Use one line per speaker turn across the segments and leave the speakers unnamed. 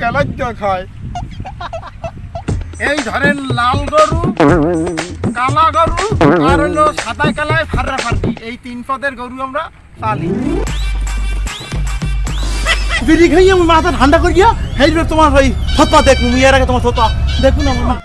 কেলাজ্য খায়। এই ধরেন লাল গরু, কালা গরু আর হলো সাদা কালায় ফার্রাফার্রি, এই 3 পদের গরু আমরা পালি। বিড়ি খাইয়ে আমি মাথা ঠান্ডা করিয়া হেইবে তোমার ওই থতপা দেখুন, এর আগে তোমার থতপা দেখুন আমার মা।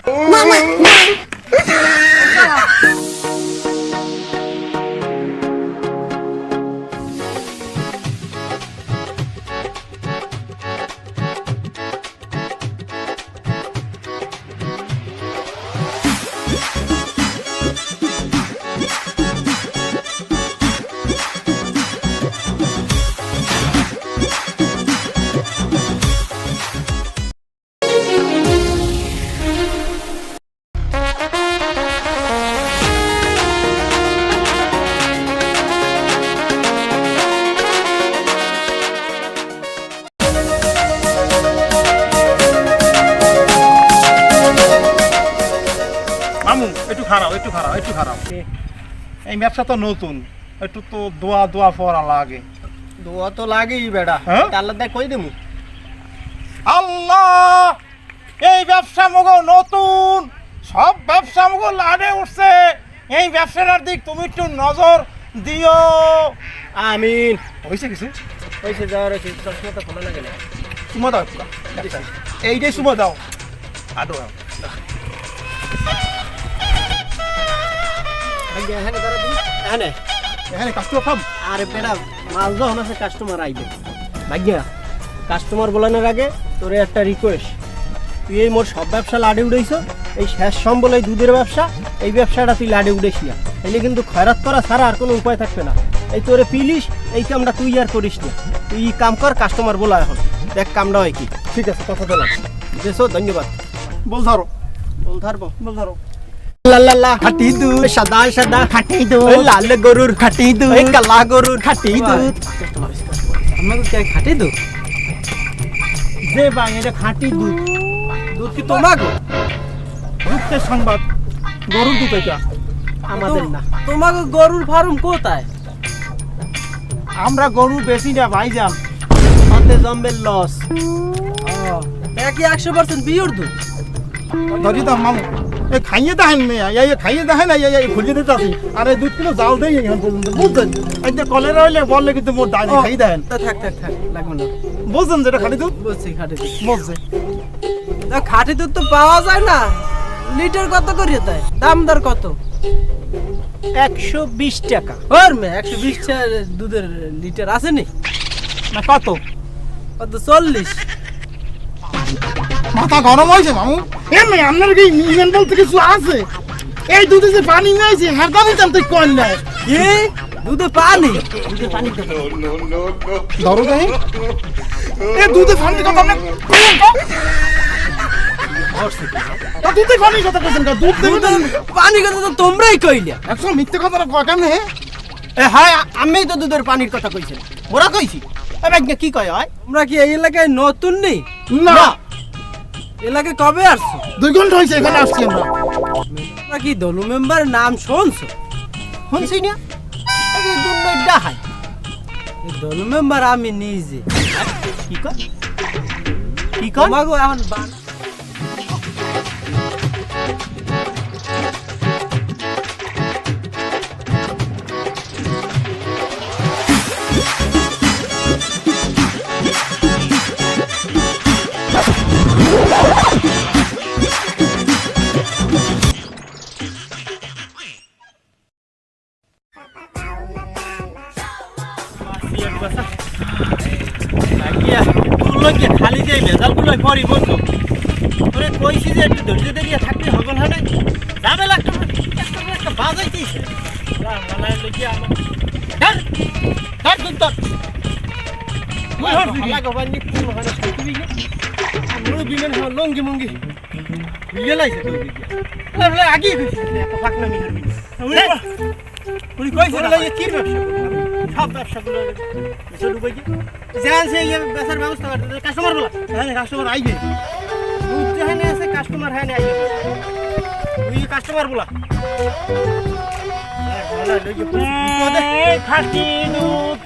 একটু খারাপ এই ব্যবসা তো নতুন, একটু তো দোয়া পড়া লাগে।
দোয়া তো লাগেই বেড়া, আল্লাহ দেখ কই দেবো।
আল্লাহ, এই ব্যবসা মগো নতুন, সব ব্যবসা মগো লাড়ে উঠছে, এই ব্যবসাটার দিক তুমি একটু নজর দিও।
আমিন।
হয়েছে কিছু
হয়েছে, যাওয়ার হয়েছে, চশমা তো খোলা লাগে না।
সুমা দাও, এইটাই সুমা দাও। আদো
আরে বেড়া, মাল যখন আছে কাস্টমার আইবে। ভাগ্যা, কাস্টমার বলানোর আগে তোর একটা রিকোয়েস্ট, তুই এই মোর সব ব্যবসা লাডে উড়াইছ, এই শেষ সম্বল এই দুধের ব্যবসা, এই ব্যবসাটা তুই লাডে উড়াইস না, এলে কিন্তু খয়রাত করা ছাড়া আর কোনো উপায় থাকবে না। এই তোরে পিলিস, এই কামটা তুই আর করিস না, তুই কাম কর, কাস্টমার বলা এখন দেখ কামটা হয় কি।
ঠিক আছে, কথা দিলাম।
দেশো, ধন্যবাদ।
বল ধরো,
বল ধরো। লাল্লা খাটি দুধ, সাদা সাদা খাটি দুধ, লাল গরুর খাটি দুধ, কালা গরুর খাটি দুধ। আমাকে খাটি দুধ যে ভাই, এটা খাটি দুধ। দুধ কি তোমার?
দুধের সংবাদ, গরুর দুধ এটা
আমাদের না। তোমাকে গরুর ফার্ম কোথায়?
আমরা গরু বেশি না ভাইজান,
হাতে জম্বের লস। কি 100% পিওর দুধ?
ধরি দাম মামু, এই খাইয়ে দেখেন মেয়া, এই খাইয়ে দেখেন, এই খুঁজে দিতে আসি, আর এই দুধ কিলো জাল দেই এখান পর্যন্ত, বুঝছেন? এই যে কলেরা হইলে বললে কিন্তু মোর দাঁড়িয়ে খাই দেখেন।
থাক লাগবে না,
বুঝছেন যেটা খাঁটি দুধ?
বুঝছি, খাঁটি দুধ
বুঝছে।
খাঁটি দুধ তো পাওয়া যায় না, লিটার কত করে তাই? দাম দর কত? 120 টাকা। ওর মে 120 টাকা দুধের লিটার আছে নি?
না কত?
40।
মাথা গরম হয়েছে মামু। এমনি আপনার কি ইভেন বলতে কিছু আছে? এই দুধে যে পানি নিয়েছে, হারদানি জানতে কোন নাই?
কি দুধে পানি?
ধরো দেখি, এই দুধে পানির কথা আপনি দুধে পানির কথা বলছেন? দুধ
পানির কথা তো তোমরাই কইলে।
একদম মিথ্যে কথা কেমনে?
হ্যাঁ, আমি তো দুধের পানির কথা কইছি, ওরা কইছি। কি কয় হয়? তোমরা কি এই এলাকায় নতুন নেই?
না,
এলাকায় কবে আসছো?
2 ঘন্টা হয়েছে এখানে আসছি আমরা।
তোমরা কি দলু মেম্বার নাম শুনছো? শুনছি না, এই দুধ ডাহাই দলু মেম্বার আমি নিজে। কি কয়? তোমাকে এখন খালি যাই ভেজাল গুলো পরি বলছো, তোরে কইছি যে একটু ধৈর্য ধরিয়া থাকতে হগল হয় নাই, যাবে একটা বাজাইতেছে লঙ্গি মঙ্গি গেলাইছে আগিয়ে কি সব ব্যবসাগুলো বেচার ব্যবস্থা করতে কাস্টমার বলা, কাস্টমার আইবে, দুধ যেখানে আছে কাস্টমার হ্যাঁ আইবে, তুই কাস্টমার বলা। খাসি দুধ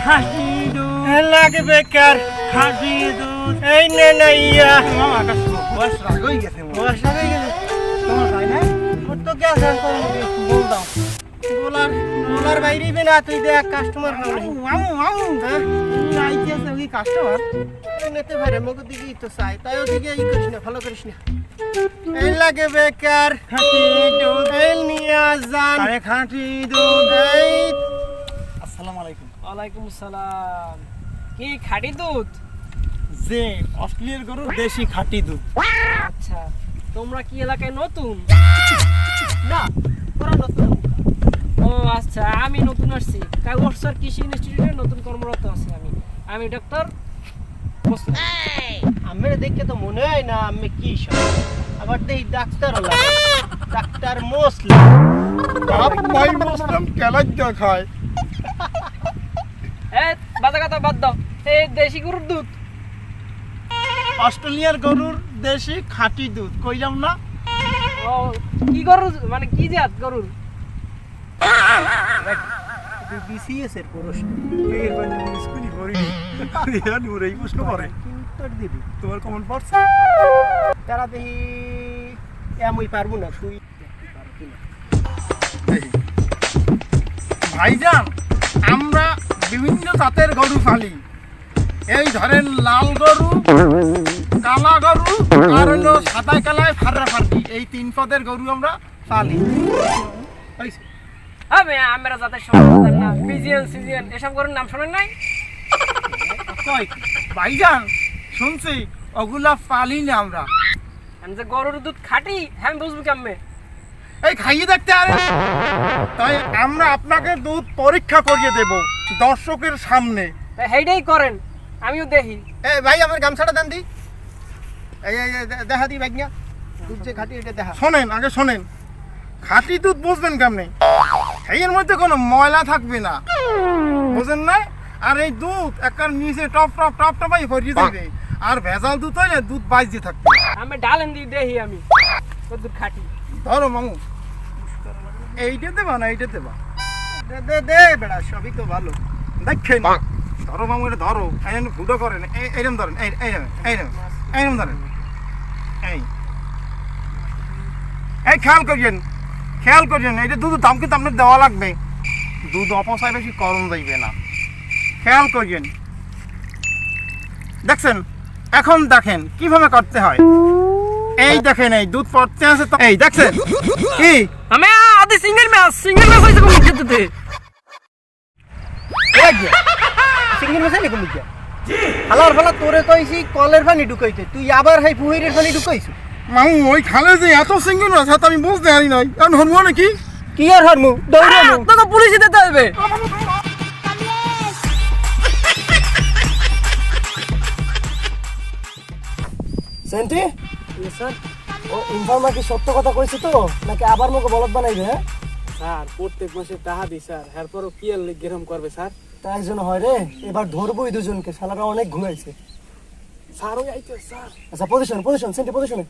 খাসি দুধ লাগে বেকার, খাসি দুধ এই নে নাইয়া
মামা কাস্টমার বয়স রাগ হয়ে গেছে
বর্ষা হয়ে গেছে
তোমার তাই না
ওর তো গ্যাস আর করবো বল দাও বলার বাইরেই বে না তুই দেখ কাস্টমার
মামু মামু মামু
হ্যাঁ
আইতেছে ওই কাস্টমার
নেতে পারে মগ দিকেই তো চাই তাই ওদিকে ই করিস না ভালো করিস না এই লাগে বেকার
খাঁটি দুধ
এই নিয়ে যান
আরে খাঁটি দুধ
এই
আসসালামু আলাইকুম
ওয়ালাইকুম আসসালাম। কি খাঁটি দুধ?
যে অস্ট্রেলিয়ার গরুর দেশি খাঁটি দুধ
আচ্ছা, তোমরা কি এলাকায় নতুন?
না ওরা নতুন
ও আচ্ছা, আমি নতুন আসছি। কাগজসর কৃষি ইনস্টিটিউটে নতুন কর্মরত আছি আমি ডক্টর মোসলেম।
আমি দেখে তো মনে হয় না আমি কি সব আবার দেখি ডাক্তার হলাম ডাক্তার মোসলেম
বাপ মাই মুসলিম কেলাজ খায়
এই বাজে কথা বাদ দাও। এই দেশি গরুর দুধ।
অস্ট্রেলিয়ার গরুর দেশি খাঁটি দুধ কইলাম না
ও কি গরুর, মানে কি জাত গরুর?
বিসিএস এর পুরুষ
এর মানে স্কুলই করিনি ইয়ার নুরে এই প্রশ্ন করে
উত্তর দিবি
তোমার কমন পড়ছে
তারা দেখি আমি পারবো না তুই
ভাইজান আমরা বিভিন্ন জাতের গরু পালি এই ধরেন লাল গরু কালা গরু আর হলো সাদা কালায় ফার্রাফার্রি এই তিন পদের গরু আমরা পালি
আমরা জাতের সমাধান না, পিজিএন সিজিএন এসব গরুর নাম শোনেন নাই?
কয় কি? ভাইজান শুনছি ওগুলা পালি না আমরা
আমি যে গরুর দুধ খাঁটি হ্যাঁ বুঝবো কেমনে?
এই খাইয়ে দেখতে আরে তাই আমরা আপনাকে দুধ পরীক্ষা করিয়ে দেব দর্শকের সামনে
সেইটাই করেন, আমিও দেখি।
এই ভাই আমার গামছাটা দেন দি এই দেখা দি ভাইয়া দুধ যে খাটি এটা দেখা
শোনেন আগে শোনেন খাঁটি দুধ বুঝবেন কেমনে এর মধ্যে কোনো ময়লা থাকবে না বুঝেন না আর এই দুধ একবার নিচে টপ টপ টপ টপাই ভরিয়ে দেবে আর ভেজাল দুধ হইলে দুধ বাইজে থাকবে
আমি ডালেন দিয়ে দেখি আমি ওর দুধ খাঁটি।
ধরো মামু এইটা দেবা না এইটা দেবা
দে দে দে বেড়া সবই তো ভালো
দেখেন ধরো মামু এটা ধরো এই ফুটো করেন এইরকম ধরেন এইরকম ধরেন এই এই খেয়াল করিয়েন এটা দুধের দাম কিন্তু আপনার দেওয়া লাগবে দুধ অপচয় বেশি করণ যাইবে না খেয়াল করিয়েন দেখছেন এখন দেখেন কিভাবে করতে হয় এই দেখেন এই দুধ পড়তে আছে তো এই দেখছেন কি
আমি আদি সিঙ্গেল ম্যাচ হইছে কোন ক্ষেত্রে?
সিঙ্গেল মেশাই কমি যা হালার ফালা তোরে কইছি কলের পানি ঢুকাইতে তুই আবার হাই পুহিরের পানি ঢুকাইছ
মামু ওই খালে যে এত সিঙ্গেল আছে তা আমি বুঝতে পারি নাই এখন হরমো নাকি
কি আর হারমু দৌড়ামু
তোকে পুলিশে দিতে হবে।
সেন্টি স্যার ও ইনফর্মার কি সত্য কথা কইছে তো নাকি আবার মুখে বলদ বানাইবে হ্যাঁ
স্যার প্রত্যেক মাসে টাকা দিই স্যার, এরপরও কি আর গেরম করবে স্যার?
তা একজন হয় রে এবার ধরবই দুজনকে শালারা অনেক ঘুমাইছে
স্যার ওই আইতে স্যার।
আচ্ছা পজিশন সেন্টি পজিশনে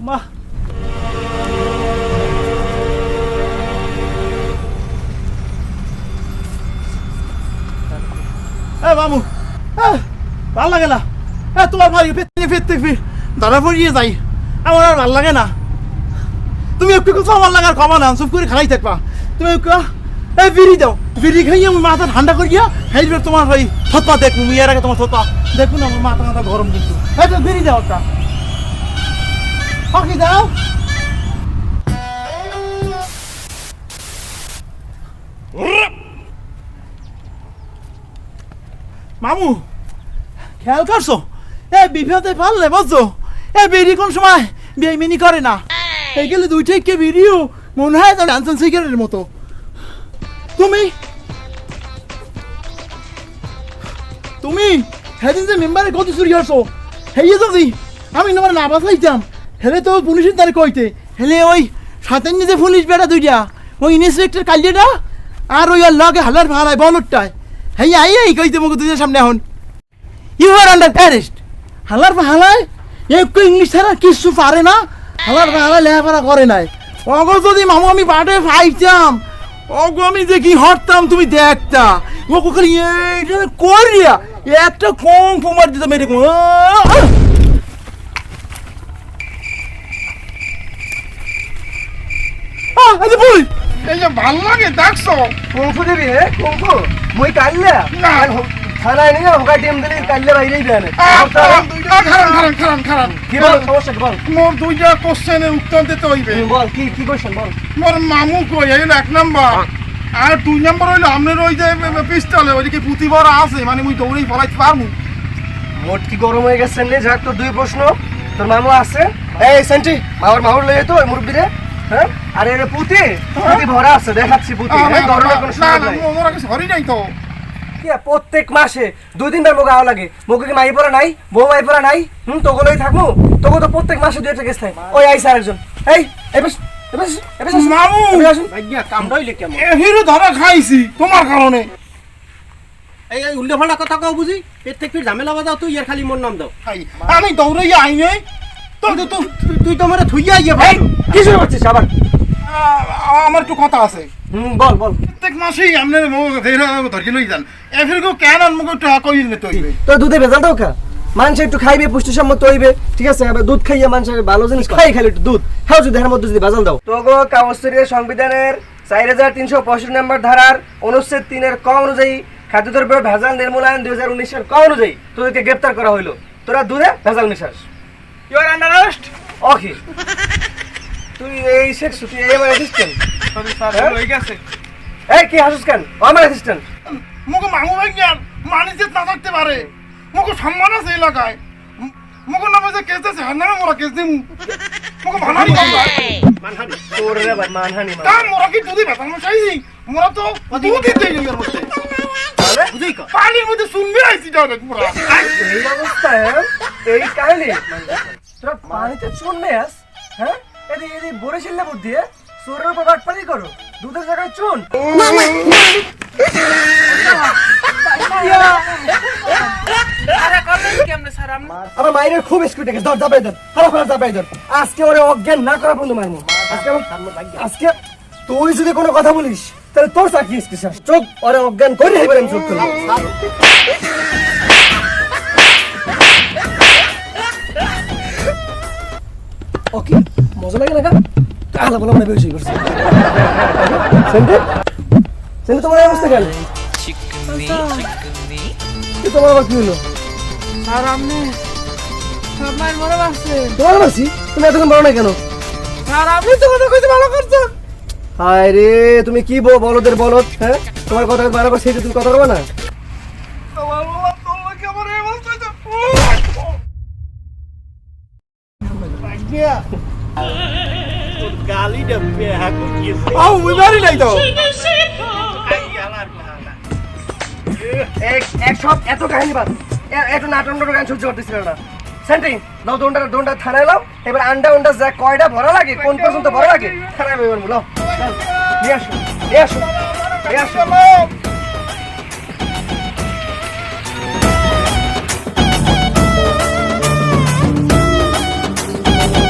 মা
মামু ভাল লাগে না তোমার ভাই ফিরতে ধরা পড়িয়ে যাই আমার আর ভাল লাগে না তুমি একটু কিছু আমার লাগার কমা না চুপ করে খাই থাকবা তুমি বিড়ি দাও বিড়ি খাইয়ে আমার মাথা ঠান্ডা করিয়া হেইবার তোমার ভাই থতপা দেখুন এর আগে তোমার থতপা দেখুন আমার মাথা গরম কিন্তু বিড়ি দাও একটা ফাঁকি দাও মামু খেয়াল করছো বিপদে পারলে বুঝছো বিড়ি কোন সময় বেইমানি করে না এই গেলে দুইটাই কে ভিডিও মনে হয় ডান্সন সিগারেটের মতো তুমি সেদিন যে মেম্বারে কত চুরি করছো হেয়ে যদি আমি তোমার না বাঁচাইতাম হেলে তো পুলিশের দ্বারে কইতে হেলে ওই সাতান্ন যে পুলিশ বেড়া দুইটা ওই ইন্সপেক্টর কালিয়াটা আর ওই লগে হালার ভাড়ায় বলটায় হেই কইতে মুখ দুজনের সামনে এখন ইউ আর আন্ডার অ্যারেস্ট হালার পা হালাই একটু ইংলিশ ছাড়া কিছু পারে না, হালার পা হালাই লেখাপড়া করে নাই। অগো যদি মামু আমি পাটে পাইতাম, অগো আমি যে কি হরতাম তুমি দেখতা। ও করে এইটা করিয়া একটা কম ফুমার দিতাম এরকম। আচ্ছা বল,
এই যে ভাল লাগে দেখছো
কুংফু দিবি হে কুংফু মই কাইলে
না।
থানায় নিয়ে হোকা টিম দিলি কাইলে বাইরেই দেন
খারাপ
কি বল সমস্যা কি বল
মোর দুইটা কোশ্চেনের উত্তর দিতে হইবে।
বল কি কি কোশ্চেন বল
মোর মামু কই হইল 1 নাম্বার, আর 2 নাম্বার হইলো আমনের ওই যে পিস্তলে ওইদিকে পুঁতি বড় আছে, মানে মুই দৌড়েই পলাইতে পারমু।
মোট কি গরম হয়ে গেছে নে যাক তো দুই প্রশ্ন তোর মামু আছে এই সেন্টি মামুর লয়ে তো ওই মুরব্বি রে হ্যাঁ আরে রে পুতি পুতি ভরা আছে দেখাচ্ছি পুতি এই গরমের কোনো সুযোগ নাই
মোর কাছে সরি নাই তো।
কি প্রত্যেক মাসে দুই দিন মোকে আওয়া লাগে মোকে কি মাই পড়া নাই বউ মাই পড়া নাই তোগুলোই থাকবো তোকে তো প্রত্যেক মাসে দুই একটা কেস থাকে ওই আইসা আরেকজন এই এবেস এবেস এবেস
মামু
ভাইয়া কামড়াইলে কেমন
এ হিরো ধরা খাইছি তোমার কারণে।
এই এই উল্টো ফাল্টা কথা কও বুঝি প্রত্যেক ফির ঝামেলা বাজাও তুই এর খালি মোর নাম দাও
আমি দৌড়াই আইনে তো
তুই তো আমারে থুইয়া ইয়ে ভাই কি শুরু করছিস আবার
আমার একটু কথা আছে।
বল বল
প্রত্যেক মাসেই আমনে ধরে লই যান এফির কেন মুখ একটু কই নিতে হইবে।
তো দুধে ভেজাল দাও খা মানুষ একটু খাইবে পুষ্টিসম্মত হইবে ঠিক আছে আবার দুধ খাইয়া মানুষের ভালো জিনিস খাই খালি একটু দুধ খাও যদি এর মধ্যে যদি ভেজাল দাও তো গো কাগজের সংবিধানের 4365 নম্বর ধারার অনুচ্ছেদ 3 এর ক অনুযায়ী খাদ্যদ্রব্য ভেজাল নির্মূলায়ন 2019 এর ক অনুযায়ী তোদেরকে গ্রেফতার করা হইলো তোরা দুধে ভেজাল মিশাস ইউ আর আন্ডার অ্যারেস্ট ওকে তুই এই সেক্স তুই এই আমার অ্যাসিস্ট্যান্ট
সরি স্যার হয়ে গেছে।
এই কি হাসুস কেন আমার অ্যাসিস্ট্যান্ট
মুখে মামু ভাই জ্ঞান মানিজেত না থাকতে পারে, মুখে সম্মান আছে এলাকায়, মুখে নামে যে কেস আছে হার নামে মোরা কেস দিমু, মুখে মানহানি
মানহানি তোর রে ভাই মানহানি
তা মোরা কি দুধই বেতাল মশাইছি, মোরা তো দুধই দেই এর মধ্যে
তাহলে বুঝি ক
পানির মধ্যে শুনবে আইছি যাও দেখ মোরা।
এই অবস্থায় এই কাহিনী তোরা পানিতে চুন মেয়াস হ্যাঁ এদি এদি বরিশিল্লা বুদ্ধি সোরের উপর বাটপারি করো দুধের জায়গায় চুন আমার মায়ের খুব স্কুটি গেছে ধর যাবে ধর খারাপ খারাপ যাবে ধর আজকে ওরে অজ্ঞান না করা বন্ধু মারমু আজকে তুই যদি কোনো কথা বলিস তাহলে তোর চাকরি চোখ ওরে অজ্ঞান করে এবার আমি চোখ করবো ওকে মজা লাগে না আলা বলা মানে বেশি করছে সেন্টে সেন্টে তোমার অবস্থা কেন কি তোমার আবার কি হলো
আর আপনি সবাই বড় বাসছে
তোমার বাসি তুমি এতক্ষণ বলো না কেন
আর আপনি তো কথা কইতে ভালো করছেন।
হায় রে তুমি কি বলদের বলদ হ্যাঁ তোমার কথা ভালো করে সেইটা তুমি কথা বলবে না
আমার বাবা তোর কি আমার এই অবস্থা তো
গালি দেবে হাকু কি
আও মুই বাড়ি নাই তো।
এক সব এত কাহিনী বাদ একটু নাটক গান সহ্য করতেছিল না সেন্টিং নাও দোনটা থানায় লাও এবার আন্ডা যা কয়টা ভরা লাগে কোন পর্যন্ত ভরা লাগে থানায় এবার লাও নিয়ে আসো নিয়ে আসো নিয়ে আসো